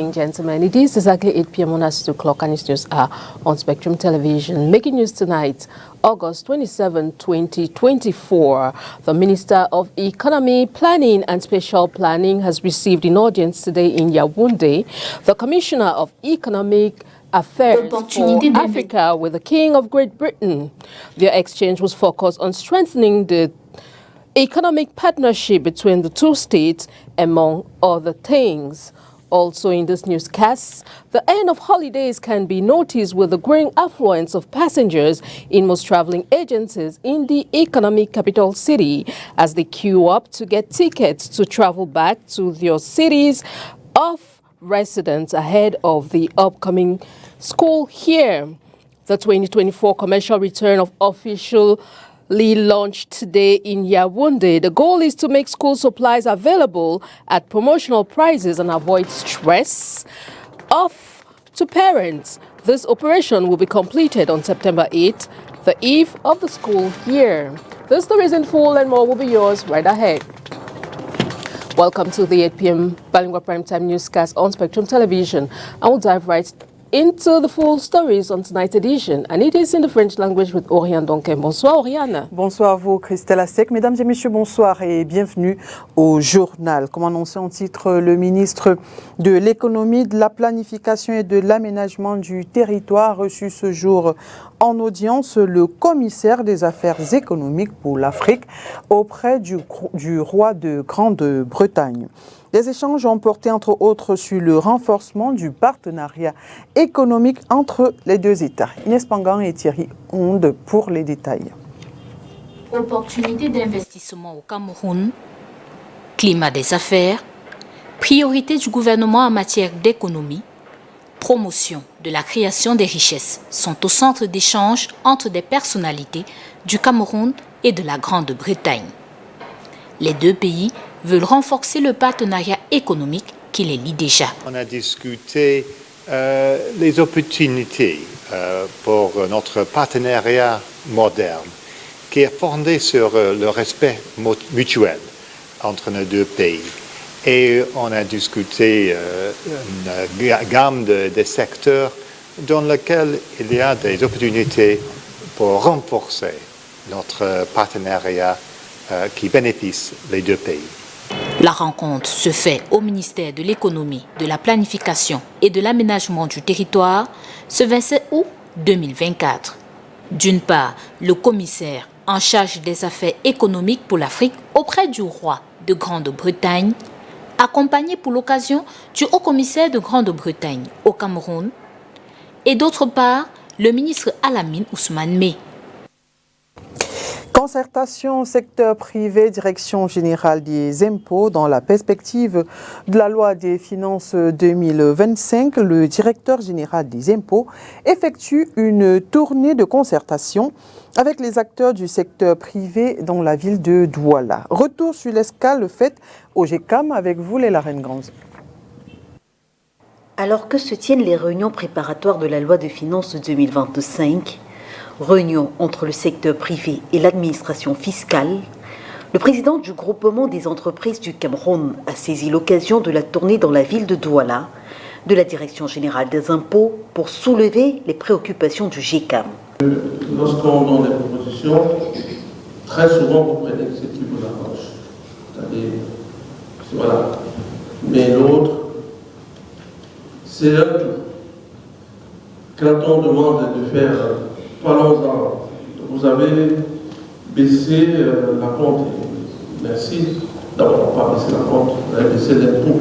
evening, gentlemen. It is exactly 8 p.m. on our studio clock and it's news are on Spectrum Television. Making news tonight, August 27, 2024. The Minister of Economy, Planning and Spatial Planning has received in audience today in Yaoundé the Commissioner of Economic Affairs for Africa with the King of Great Britain. Their exchange was focused on strengthening the economic partnership between the two states, among other things. Also in this newscast, the end of holidays can be noticed with the growing affluence of passengers in most traveling agencies in the economic capital city as they queue up to get tickets to travel back to their cities of residence ahead of the upcoming school year. The 2024 commercial return of officially launched today in Yaoundé. The goal is to make school supplies available at promotional prices and avoid stress to parents. This operation will be completed on September 8th, the eve of the school year. The stories in full and more will be yours right ahead. Welcome to the 8 p.m. Bilingual Primetime Newscast on Spectrum Television. I will dive right into the full stories on tonight's edition, and it is in the French language with Oriane Donquin. Bonsoir, Oriane. Bonsoir à vous, Christelle Assec. Mesdames et messieurs, bonsoir et bienvenue au journal. Comme annoncé en titre, le ministre de l'économie, de la planification et de l'aménagement du territoire a reçu ce jour en audience le commissaire des affaires économiques pour l'Afrique auprès du roi de Grande-Bretagne. Les échanges ont porté entre autres sur le renforcement du partenariat économique entre les deux États. Inès Pangan et Thierry Onde pour les détails. Opportunités d'investissement au Cameroun, climat des affaires, priorité du gouvernement en matière d'économie, promotion de la création des richesses sont au centre d'échanges entre des personnalités du Cameroun et de la Grande-Bretagne. Les deux pays veulent renforcer le partenariat économique qui les lie déjà. On a discuté les opportunités pour notre partenariat moderne qui est fondé sur le respect mutuel entre nos deux pays. Et on a discuté une gamme de secteurs dans lesquels il y a des opportunités pour renforcer notre partenariat qui bénéficie les deux pays. La rencontre se fait au ministère de l'économie, de la planification et de l'aménagement du territoire ce 27 août 2024. D'une part, le commissaire en charge des affaires économiques pour l'Afrique auprès du roi de Grande-Bretagne, accompagné pour l'occasion du haut-commissaire de Grande-Bretagne au Cameroun, et d'autre part, le ministre Alamine Ousmane Meh. Concertation secteur privé, direction générale des impôts. Dans la perspective de la loi des finances 2025, le directeur général des impôts effectue une tournée de concertation avec les acteurs du secteur privé dans la ville de Douala. Retour sur l'escale faite au GECAM avec vous, Léla Reine-Granz. Alors que se tiennent les réunions préparatoires de la loi de finances 2025, réunion entre le secteur privé et l'administration fiscale, le président du groupement des entreprises du Cameroun a saisi l'occasion de la tournée dans la ville de Douala de la Direction générale des impôts pour soulever les préoccupations du GECAM. Lorsqu'on donne des propositions, très souvent vous prenez ce type d'approche. C'est-à-dire, voilà. Mais l'autre, c'est un tout. Quand on demande de faire, parlons-en, vous avez baissé la compte. Merci. D'abord, on va pas baisser la compte, vous avez baissé l'impôt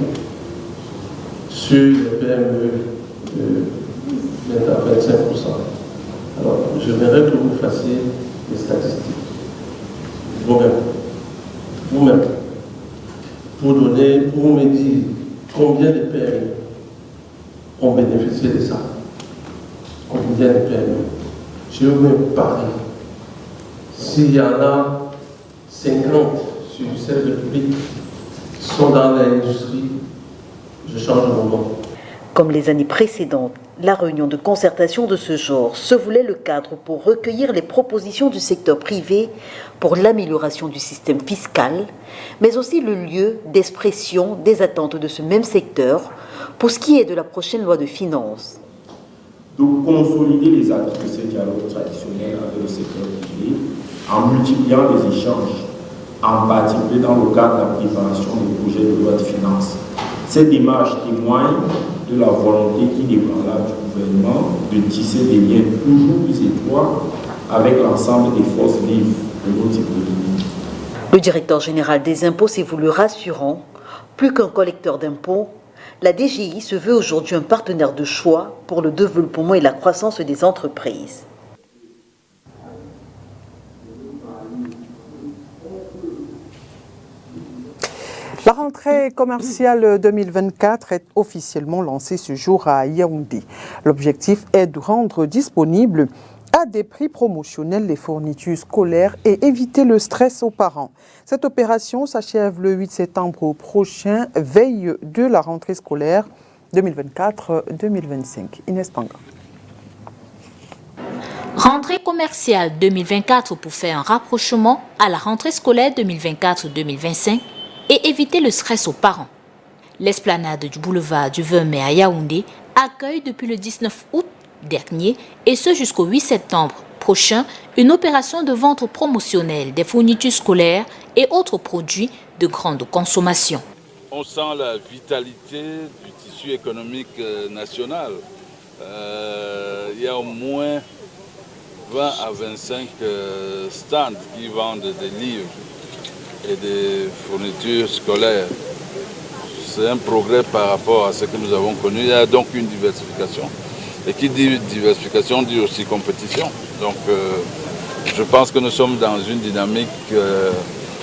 sur les PME de 20 à 25%. Alors, je voudrais que vous fassiez des statistiques. Vous-même, pour me dire combien de PME ont bénéficié de ça. Combien de PME. Je veux même parler. S'il y en a 50 sur le secteur public qui sont dans l'industrie, je change mon nom. Comme les années précédentes, la réunion de concertation de ce genre se voulait le cadre pour recueillir les propositions du secteur privé pour l'amélioration du système fiscal, mais aussi le lieu d'expression des attentes de ce même secteur Pour ce qui est de la prochaine loi de finances, de consolider les acquis de ce dialogue traditionnel avec le secteur privé en multipliant les échanges, en particulier dans le cadre de la préparation des projets de loi de finances. Cette démarche témoigne de la volonté qui dépendra du gouvernement de tisser des liens toujours plus étroits avec l'ensemble des forces vives de notre économie. Le directeur général des impôts s'est voulu rassurant. Plus qu'un collecteur d'impôts, la DGI se veut aujourd'hui un partenaire de choix pour le développement et la croissance des entreprises. La rentrée commerciale 2024 est officiellement lancée ce jour à Yaoundé. L'objectif est de rendre disponibles à des prix promotionnels les fournitures scolaires et éviter le stress aux parents. Cette opération s'achève le 8 septembre prochain, veille de la rentrée scolaire 2024-2025. Inès Panga. Rentrée commerciale 2024 pour faire un rapprochement à la rentrée scolaire 2024-2025 et éviter le stress aux parents. L'esplanade du boulevard du 20 mai à Yaoundé accueille depuis le 19 août dernier et ce jusqu'au 8 septembre prochain une opération de vente promotionnelle des fournitures scolaires et autres produits de grande consommation. On sent la vitalité du tissu économique national. Il y a au moins 20 à 25 stands qui vendent des livres et des fournitures scolaires. C'est un progrès par rapport à ce que nous avons connu. Il y a donc une diversification. Et qui dit diversification dit aussi compétition. Donc je pense que nous sommes dans une dynamique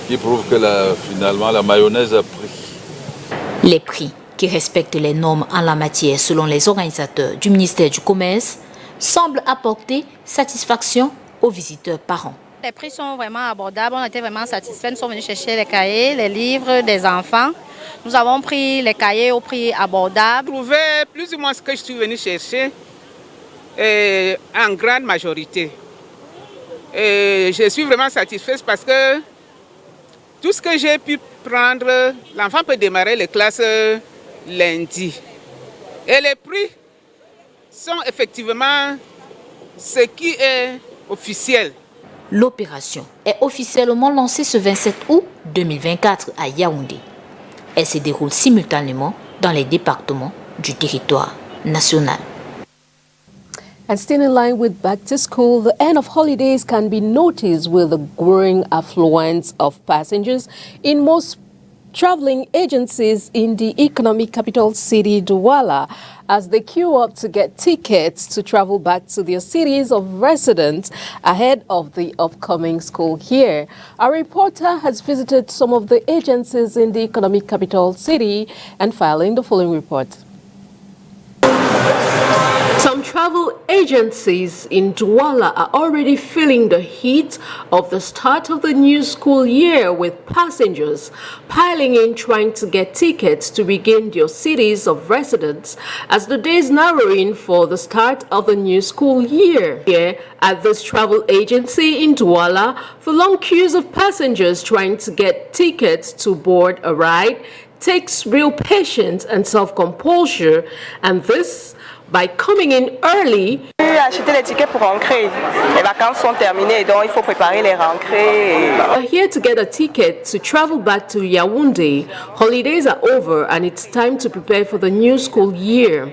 qui prouve que finalement la mayonnaise a pris. Les prix qui respectent les normes en la matière selon les organisateurs du ministère du Commerce semblent apporter satisfaction aux visiteurs parents. Les prix sont vraiment abordables, on était vraiment satisfaits. Nous sommes venus chercher les cahiers, les livres des enfants. Nous avons pris les cahiers au prix abordable. J'ai trouvé plus ou moins ce que je suis venu chercher en grande majorité. Et je suis vraiment satisfaite parce que tout ce que j'ai pu prendre, l'enfant peut démarrer les classes lundi. Et les prix sont effectivement ce qui est officiel. L'opération est officiellement lancée ce 27 août 2024 à Yaoundé. Elle se déroule simultanément dans les départements du territoire national. And still in line with back to school, the end of holidays can be noticed with the growing affluence of passengers in most traveling agencies in the economic capital city Douala as they queue up to get tickets to travel back to their cities of residence ahead of the upcoming school year. Our reporter has visited some of the agencies in the economic capital city and filing the following report. Some travel agencies in Douala are already feeling the heat of the start of the new school year with passengers piling in trying to get tickets to begin their cities of residence as the days narrow in for the start of the new school year. Here at this travel agency in Douala, the long queues of passengers trying to get tickets to board a ride takes real patience and self-composure, and this by coming in early. Acheter les tickets pour rentrer. Les vacances sont terminées, donc il faut préparer les rentrées. We're here to get a ticket to travel back to Yaoundé. Holidays are over and it's time to prepare for the new school year.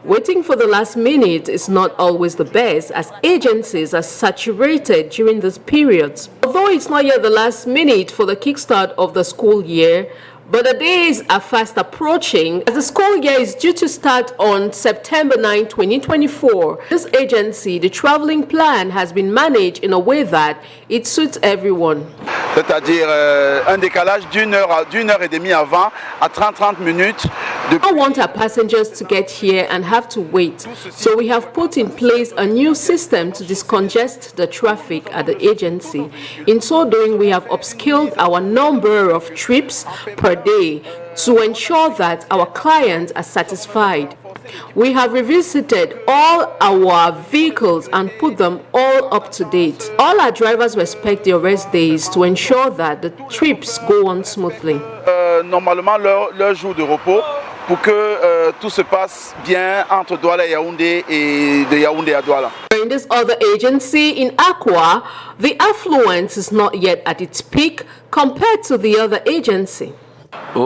Waiting for the last minute is not always the best as agencies are saturated during this period. Although it's not yet the last minute for the kickstart of the school year, but the days are fast approaching as the school year is due to start on September 9, 2024. This agency, the traveling plan has been managed in a way that it suits everyone. C'est-à-dire un décalage d'une heure et demie avant à 30 minutes. We don't want our passengers to get here and have to wait, so we have put in place a new system to decongest the traffic at the agency. In so doing, we have upskilled our number of trips per day to ensure that our clients are satisfied. We have revisited all our vehicles and put them all up to date. All our drivers respect their rest days to ensure that the trips go on smoothly. Normalement, leur jour de repos pour que tout se passe bien entre Douala et Yaoundé et de Yaoundé à Douala. In this other agency in Akwa, the affluence is not yet at its peak compared to the other agency.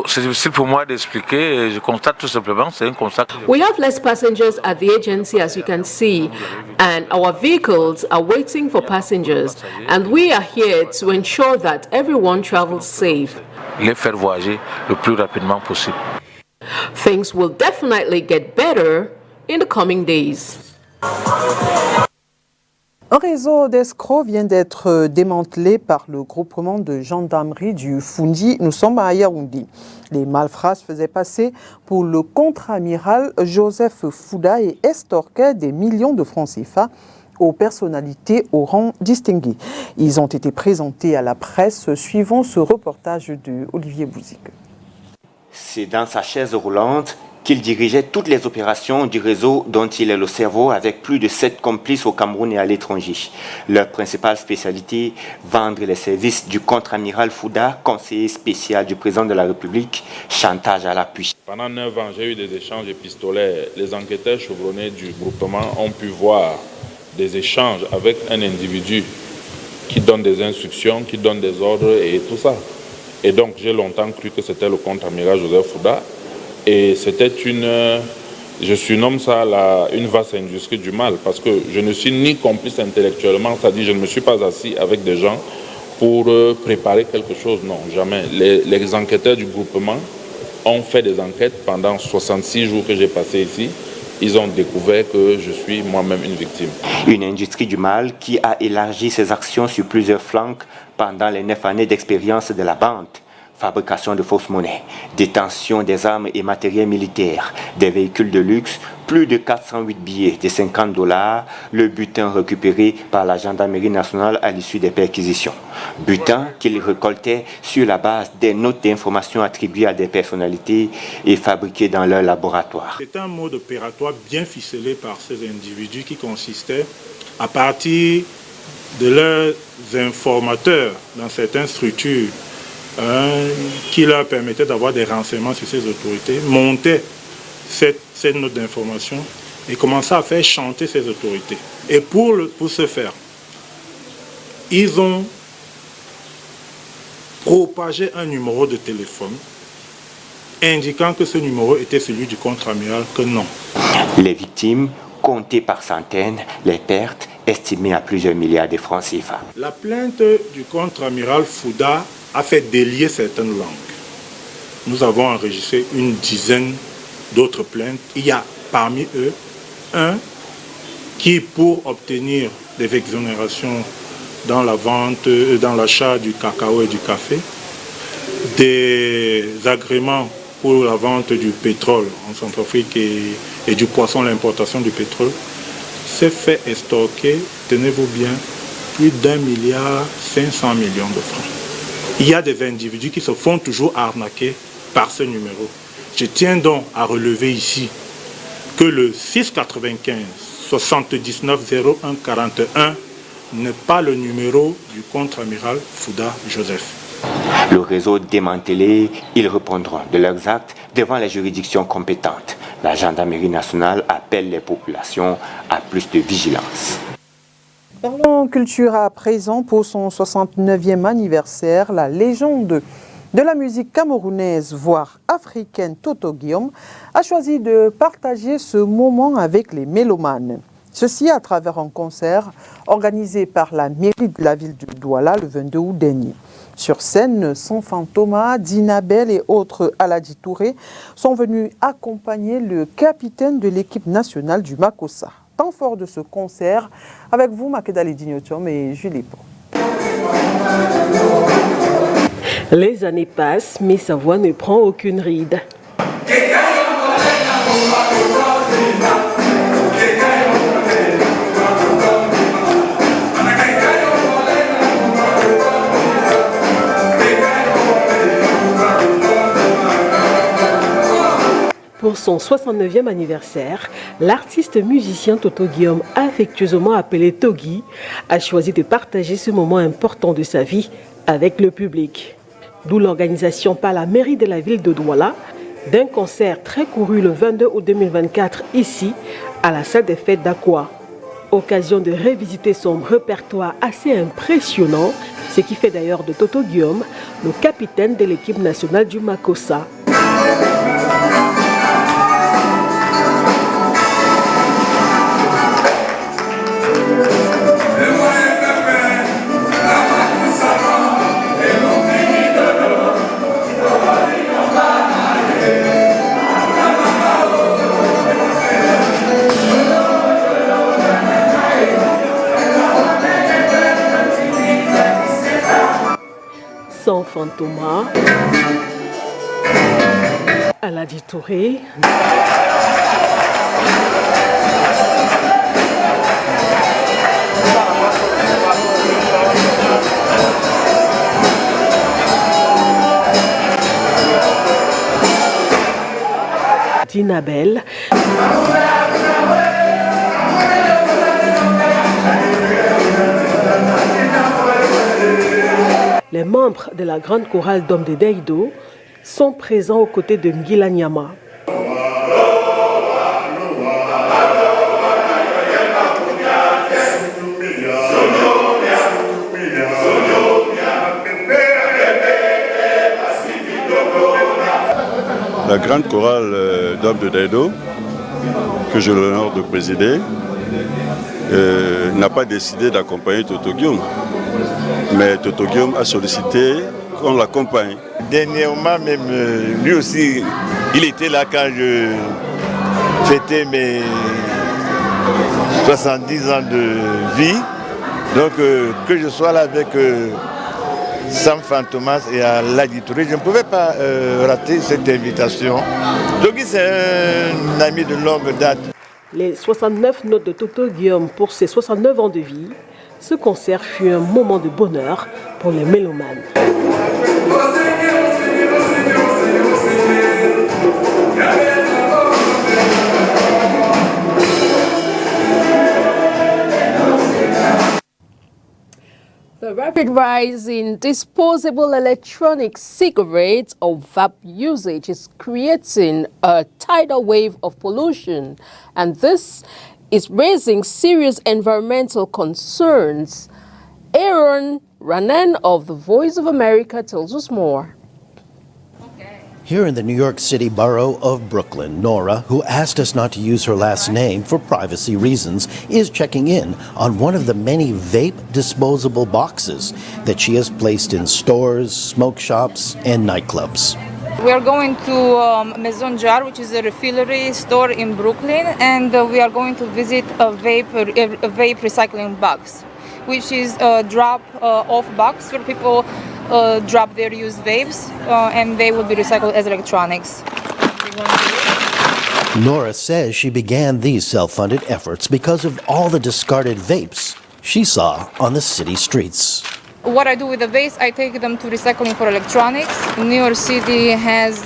C'est difficile pour moi d'expliquer, je constate tout simplement, c'est un constat. We have less passengers at the agency, as you can see, and our vehicles are waiting for passengers, and we are here to ensure that everyone travels safe. Les faire voyager le plus rapidement possible. Things will definitely get better in the coming days. Un réseau d'escrocs vient d'être démantelé par le groupement de gendarmerie du Foundi. Nous sommes à Yaoundé. Les malfrats se faisaient passer pour le contre-amiral Joseph Fouda et estorquaient des millions de francs CFA aux personnalités au rang distingué. Ils ont été présentés à la presse suivant ce reportage de Olivier Bouzik. C'est dans sa chaise roulante qu'il dirigeait toutes les opérations du réseau dont il est le cerveau avec plus de 7 complices au Cameroun et à l'étranger. Leur principale spécialité, vendre les services du contre-amiral Fouda, conseiller spécial du président de la République, chantage à l'appui. Pendant 9 ans, j'ai eu des échanges épistolaires. Les enquêteurs chevronnés du groupement ont pu voir des échanges avec un individu qui donne des instructions, qui donne des ordres et tout ça. Et donc j'ai longtemps cru que c'était le contre-amiral Joseph Fouda. Et c'était je surnomme ça une vaste industrie du mal, parce que je ne suis ni complice intellectuellement, c'est-à-dire je ne me suis pas assis avec des gens pour préparer quelque chose, non, jamais. Les enquêteurs du groupement ont fait des enquêtes pendant 66 jours que j'ai passé ici. Ils ont découvert que je suis moi-même une victime. Une industrie du mal qui a élargi ses actions sur plusieurs flancs pendant les 9 années d'expérience de la bande. Fabrication de fausses monnaies, détention des armes et matériels militaires, des véhicules de luxe, plus de 408 billets de $50, le butin récupéré par la gendarmerie nationale à l'issue des perquisitions. Butin qu'il récoltait sur la base des notes d'information attribuées à des personnalités et fabriquées dans leur laboratoire. C'est un mode opératoire bien ficelé par ces individus qui consistait à partir de leurs informateurs dans certaines structures qui leur permettait d'avoir des renseignements sur ces autorités, monter cette note d'information et commencer à faire chanter ces autorités. Et pour ce faire, ils ont propagé un numéro de téléphone indiquant que ce numéro était celui du contre-amiral, que non. Les victimes, comptées par centaines, les pertes estimées à plusieurs milliards de francs CFA. La plainte du contre-amiral Fouda a fait délier certaines langues. Nous avons enregistré une dizaine d'autres plaintes. Il y a parmi eux un qui, pour obtenir des exonérations dans la vente, dans l'achat du cacao et du café, des agréments pour la vente du pétrole en Centrafrique et du poisson, l'importation du pétrole, s'est fait estorquer, tenez-vous bien, plus d'1,5 milliard de francs. Il y a des individus qui se font toujours arnaquer par ce numéro. Je tiens donc à relever ici que le 695 79 01 41 n'est pas le numéro du contre-amiral Fouda Joseph. Le réseau démantelé, ils répondront de leurs actes devant les juridictions compétentes. La gendarmerie nationale appelle les populations à plus de vigilance. Parlons culture à présent. Pour son 69e anniversaire, la légende de la musique camerounaise, voire africaine, Toto Guillaume, a choisi de partager ce moment avec les mélomanes. Ceci à travers un concert organisé par la mairie de la ville de Douala le 22 août dernier. Sur scène, Sanfan Thomas, Dinabel et autres Aladi Touré sont venus accompagner le capitaine de l'équipe nationale du Makossa. Temps fort de ce concert, avec vous, Makedali Dignotium et Julie Pau. Les années passent, mais sa voix ne prend aucune ride. Pour son 69e anniversaire, l'artiste musicien Toto Guillaume, affectueusement appelé Togi, a choisi de partager ce moment important de sa vie avec le public. D'où l'organisation par la mairie de la ville de Douala d'un concert très couru le 22 août 2024 ici, à la salle des fêtes d'Aqua. Occasion de revisiter son répertoire assez impressionnant, ce qui fait d'ailleurs de Toto Guillaume le capitaine de l'équipe nationale du Makossa. Sans Fantoma, Aladi Touré, Tinabel, les membres de la grande chorale d'hommes de Deido sont présents aux côtés de Ngila Nyama. La grande chorale d'hommes de Deido, que j'ai l'honneur de présider, n'a pas décidé d'accompagner Toto Guillaume. Mais Toto Guillaume a sollicité qu'on l'accompagne. Dernièrement, même lui aussi, il était là quand je fêtais mes 70 ans de vie. Donc que je sois là avec Sam Fantomas et Aladi Touré, je ne pouvais pas rater cette invitation. Donc c'est un ami de longue date. Les 69 notes de Toto Guillaume pour ses 69 ans de vie. Ce concert fut un moment de bonheur pour les mélomanes. The rapid rise in disposable electronic cigarettes or vape usage is creating a tidal wave of pollution, and this is raising serious environmental concerns. Aaron Ranen of The Voice of America tells us more. Here in the New York City borough of Brooklyn, Nora, who asked us not to use her last name for privacy reasons, is checking in on one of the many vape disposable boxes that she has placed in stores, smoke shops, and nightclubs. We are going to Maison Jar, which is a refillery store in Brooklyn, and we are going to visit a vape recycling box, which is a drop-off box where people drop their used vapes, and they will be recycled as electronics. Nora says she began these self-funded efforts because of all the discarded vapes she saw on the city streets. What I do with the vapes, I take them to recycling for electronics. New York City has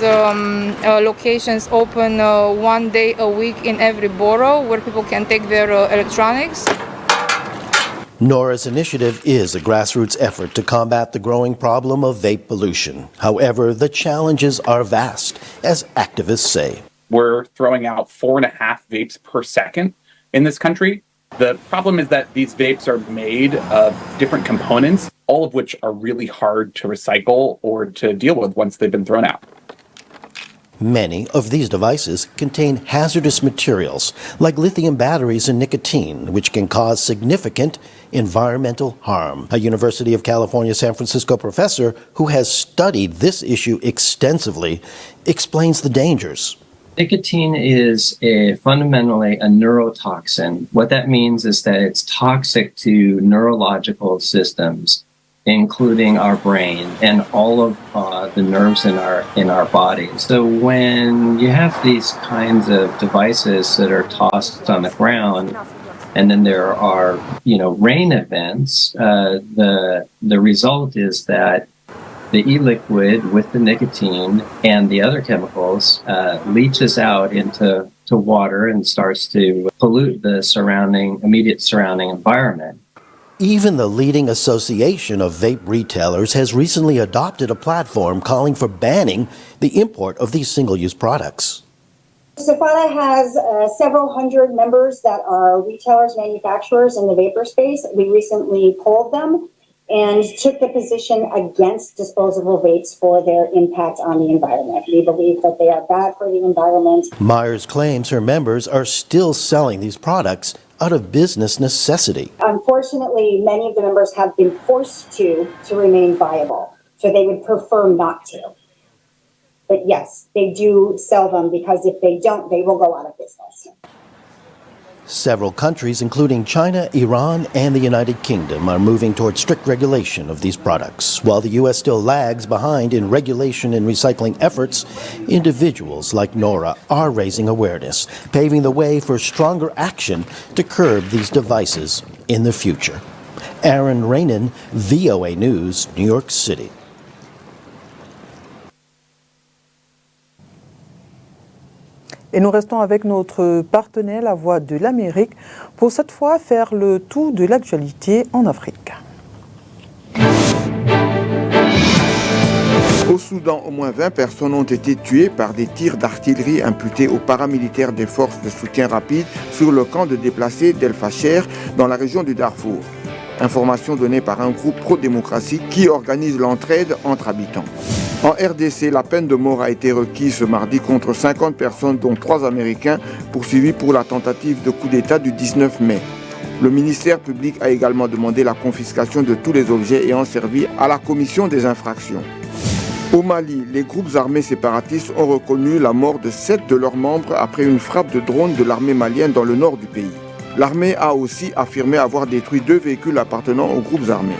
locations open 1 day a week in every borough where people can take their electronics. Nora's initiative is a grassroots effort to combat the growing problem of vape pollution. However, the challenges are vast, as activists say. We're throwing out 4.5 vapes per second in this country. The problem is that these vapes are made of different components, all of which are really hard to recycle or to deal with once they've been thrown out. Many of these devices contain hazardous materials like lithium batteries and nicotine, which can cause significant environmental harm. A University of California, San Francisco professor who has studied this issue extensively explains the dangers. Nicotine is fundamentally a neurotoxin. What that means is that it's toxic to neurological systems, including our brain and all of the nerves in our body. So when you have these kinds of devices that are tossed on the ground, and then there are rain events, the result is that the e-liquid with the nicotine and the other chemicals leaches out into water and starts to pollute the immediate surrounding environment. Even the leading association of vape retailers has recently adopted a platform calling for banning the import of these single-use products. Safada has several hundred members that are retailers, manufacturers in the vapor space. We recently polled them and took the position against disposable vapes for their impact on the environment. We believe that they are bad for the environment. Myers claims her members are still selling these products out of business necessity. Unfortunately, many of the members have been forced to remain viable, so they would prefer not to. But yes, they do sell them because if they don't, they will go out of business. Several countries, including China, Iran, and the United Kingdom, are moving toward strict regulation of these products. While the U.S. still lags behind in regulation and recycling efforts, individuals like Nora are raising awareness, paving the way for stronger action to curb these devices in the future. Aaron Rainin, VOA News, New York City. Et nous restons avec notre partenaire, la Voix de l'Amérique, pour cette fois faire le tour de l'actualité en Afrique. Au Soudan, au moins 20 personnes ont été tuées par des tirs d'artillerie imputés aux paramilitaires des forces de soutien rapide sur le camp de déplacés d'El Fasher dans la région du Darfour. Information donnée par un groupe pro-démocratie qui organise l'entraide entre habitants. En RDC, la peine de mort a été requise ce mardi contre 50 personnes, dont 3 Américains, poursuivis pour la tentative de coup d'État du 19 mai. Le ministère public a également demandé la confiscation de tous les objets ayant servi à la commission des infractions. Au Mali, les groupes armés séparatistes ont reconnu la mort de 7 de leurs membres après une frappe de drone de l'armée malienne dans le nord du pays. L'armée a aussi affirmé avoir détruit 2 véhicules appartenant aux groupes armés.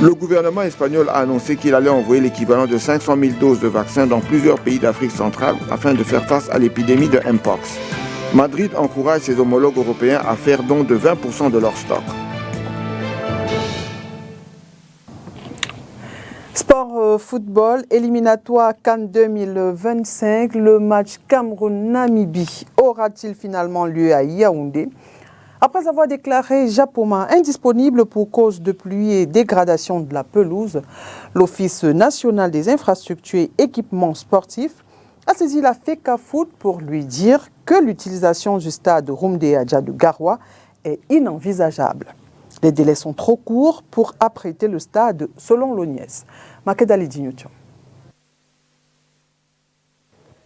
Le gouvernement espagnol a annoncé qu'il allait envoyer l'équivalent de 500 000 doses de vaccins dans plusieurs pays d'Afrique centrale afin de faire face à l'épidémie de Mpox. Madrid encourage ses homologues européens à faire don de 20% de leur stock. Sport football, éliminatoire Cannes 2025, le match Cameroun-Namibie aura-t-il finalement lieu à Yaoundé? Après avoir déclaré Japoma indisponible pour cause de pluie et dégradation de la pelouse, l'Office national des infrastructures et équipements sportifs a saisi la FECAFOOT pour lui dire que l'utilisation du stade Rumde Adja de Garoua est inenvisageable. Les délais sont trop courts pour apprêter le stade, selon l'ONIES. Makedali Dignutio.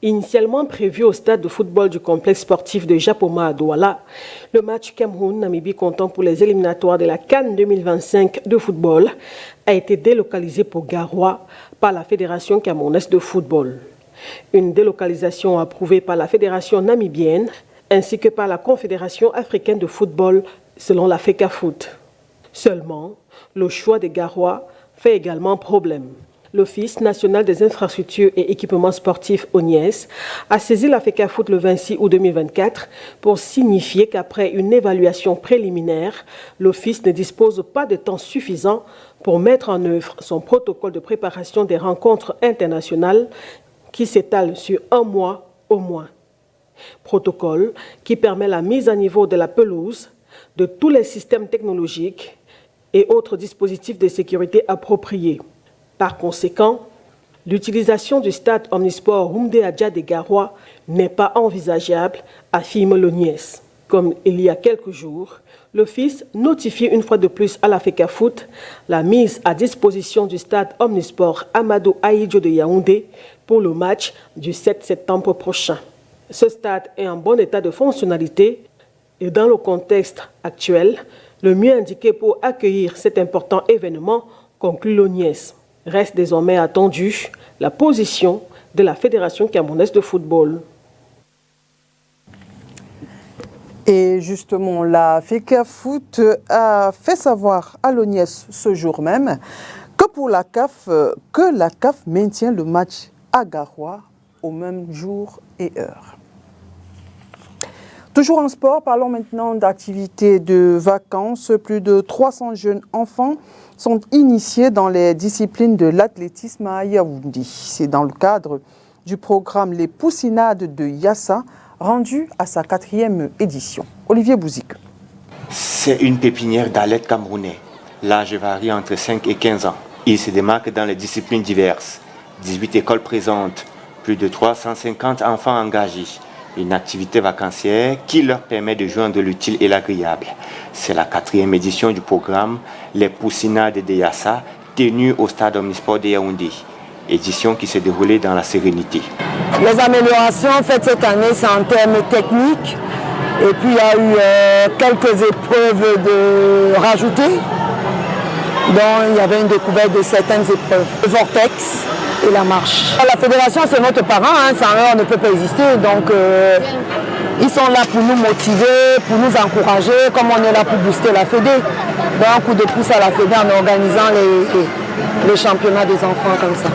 Initialement prévu au stade de football du complexe sportif de Japoma à Douala, le match Cameroun-Namibie comptant pour les éliminatoires de la Cannes 2025 de football a été délocalisé pour Garoua par la Fédération camerounaise de football. Une délocalisation approuvée par la Fédération namibienne ainsi que par la Confédération africaine de football selon la FECAFOOT. Seulement, le choix de Garoua fait également problème. L'Office national des infrastructures et équipements sportifs ONIES a saisi la FECAFOOT le 26 août 2024 pour signifier qu'après une évaluation préliminaire, l'Office ne dispose pas de temps suffisant pour mettre en œuvre son protocole de préparation des rencontres internationales qui s'étale sur 1 mois au moins. Protocole qui permet la mise à niveau de la pelouse, de tous les systèmes technologiques et autres dispositifs de sécurité appropriés. Par conséquent, l'utilisation du stade omnisport Rumde Adja de Garoua n'est pas envisageable, affirme l'ONIES. Comme il y a quelques jours, l'Office notifie une fois de plus à la FECAFOOT la mise à disposition du stade omnisport Amadou Ahidjo de Yaoundé pour le match du 7 septembre prochain. Ce stade est en bon état de fonctionnalité et dans le contexte actuel, le mieux indiqué pour accueillir cet important événement, conclut l'ONIES. Reste désormais attendue la position de la Fédération camerounaise de football. Et justement, la FECAFOOT a fait savoir à l'ONIES ce jour même que la CAF maintient le match à Garoua au même jour et heure. Toujours en sport, parlons maintenant d'activités de vacances. Plus de 300 jeunes enfants sont initiés dans les disciplines de l'athlétisme à Yaoundé. C'est dans le cadre du programme Les Poussinades de Yassa, rendu à sa 4e édition. Olivier Bouzik. C'est une pépinière d'athlètes camerounais. L'âge varie entre 5 et 15 ans. Ils se démarquent dans les disciplines diverses. 18 écoles présentes, plus de 350 enfants engagés. Une activité vacancière qui leur permet de joindre l'utile et l'agréable. C'est la 4e édition du programme Les Poussinades de Yassa, tenue au stade Omnisport de Yaoundé. Édition qui s'est déroulée dans la sérénité. Les améliorations faites cette année, c'est en termes techniques. Et puis il y a eu quelques épreuves de rajoutées. Donc il y avait une découverte de certaines épreuves. Le vortex et la marche. La fédération, c'est notre parent, hein, sans eux on ne peut pas exister. Donc ils sont là pour nous motiver, pour nous encourager, comme on est là pour booster la fédé. Donc un coup de pouce à la fédé en organisant les championnats des enfants comme ça.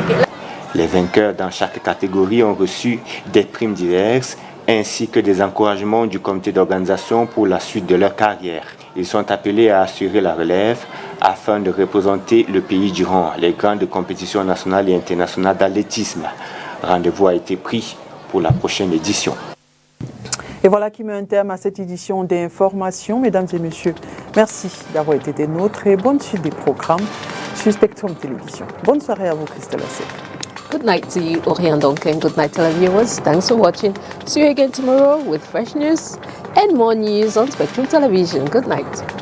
Les vainqueurs dans chaque catégorie ont reçu des primes diverses ainsi que des encouragements du comité d'organisation pour la suite de leur carrière. Ils sont appelés à assurer la relève afin de représenter le pays durant les grandes compétitions nationales et internationales d'athlétisme. Rendez-vous a été pris pour la prochaine édition. Et voilà qui met un terme à cette édition d'information. Mesdames et messieurs, merci d'avoir été des nôtres et bonne suite des programmes sur Spectrum Télévision. Bonne soirée à vous, Christelle Assek. Good night to you, Orion Duncan. Good night, televiewers. Thanks for watching. See you again tomorrow with fresh news and more news on Spectrum Television. Good night.